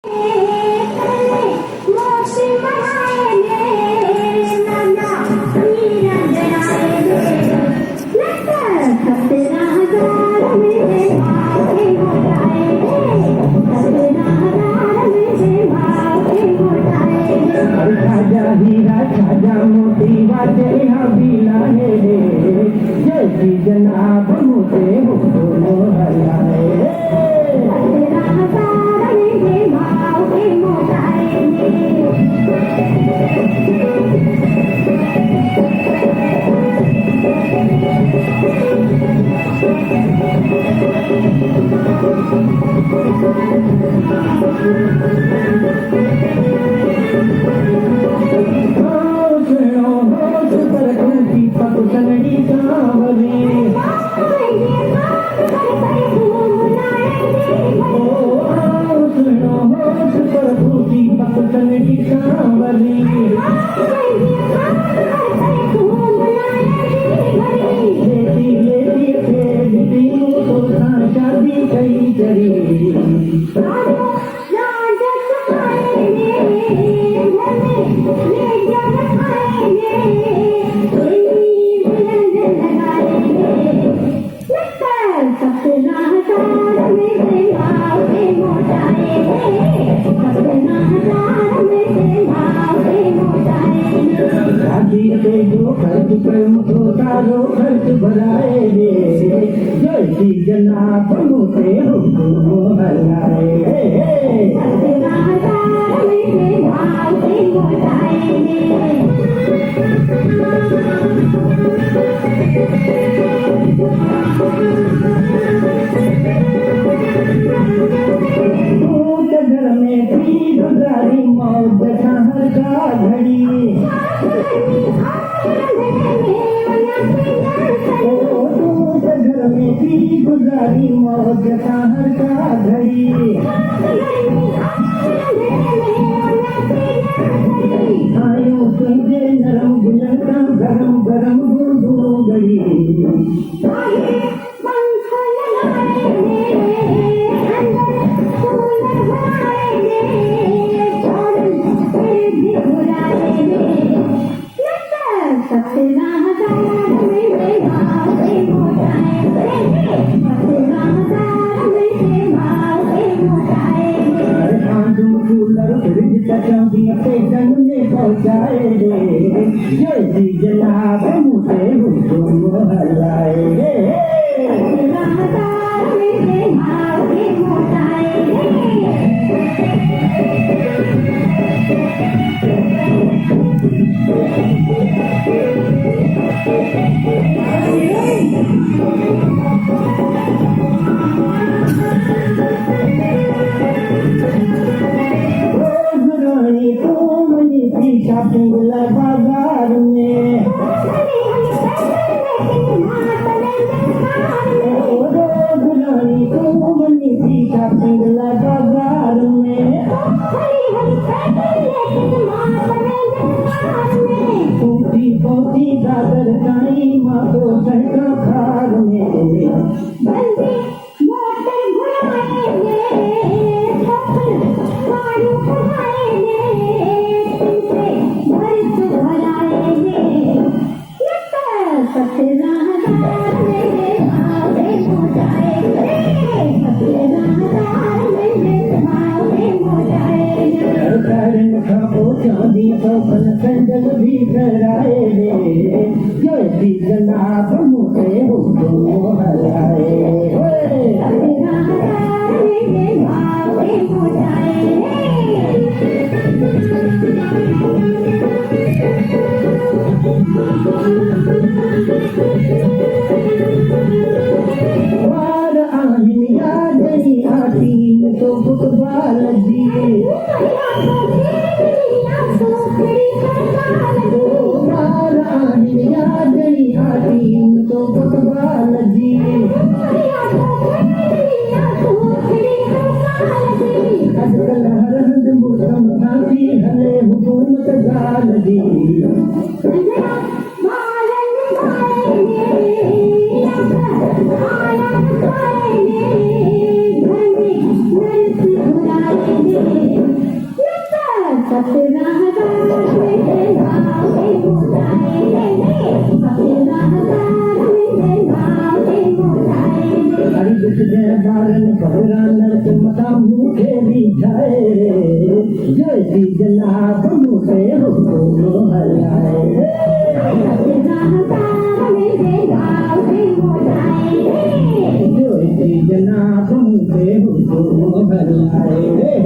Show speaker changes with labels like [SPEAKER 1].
[SPEAKER 1] खाजा हीरा खाजा मोती वाजे हबीला है जैसी जनाब मुझे हुक्म हलाए खर्च भराए जैसी जनाब मुझे हुक्म हलाए घर में थी गुजारी मौत जहाँ का घड़ी घर में थी गुजारी मौत जहाँ का घड़ी आयो तुझे नरम गुलका गरम गरम गुरु गड़ी पहुँचाए जैसी जनाब मुझे हुक्म हलाए शॉपिंग बाजार में गुलानी को मनी थी शॉपिंग बाजार में पोती पोती दादर काई माँ को सहका खार में चांदी तो संदल भी कराए जैसी जनाब मुझे हुक्म हलाए वार आहिया गई आती तो बुकबाल दिए तो बुकबाल दिए आजकल हर हद मुसम खाती हले हुकूमत गाल दी
[SPEAKER 2] घर में
[SPEAKER 1] हरि दुख जय बारन कबरा नरसिम्हा मुखे बिछाए जय श्री जनाब मुखे हुकुम हलाए जय श्री जनाब मुखे हुकुम हलाए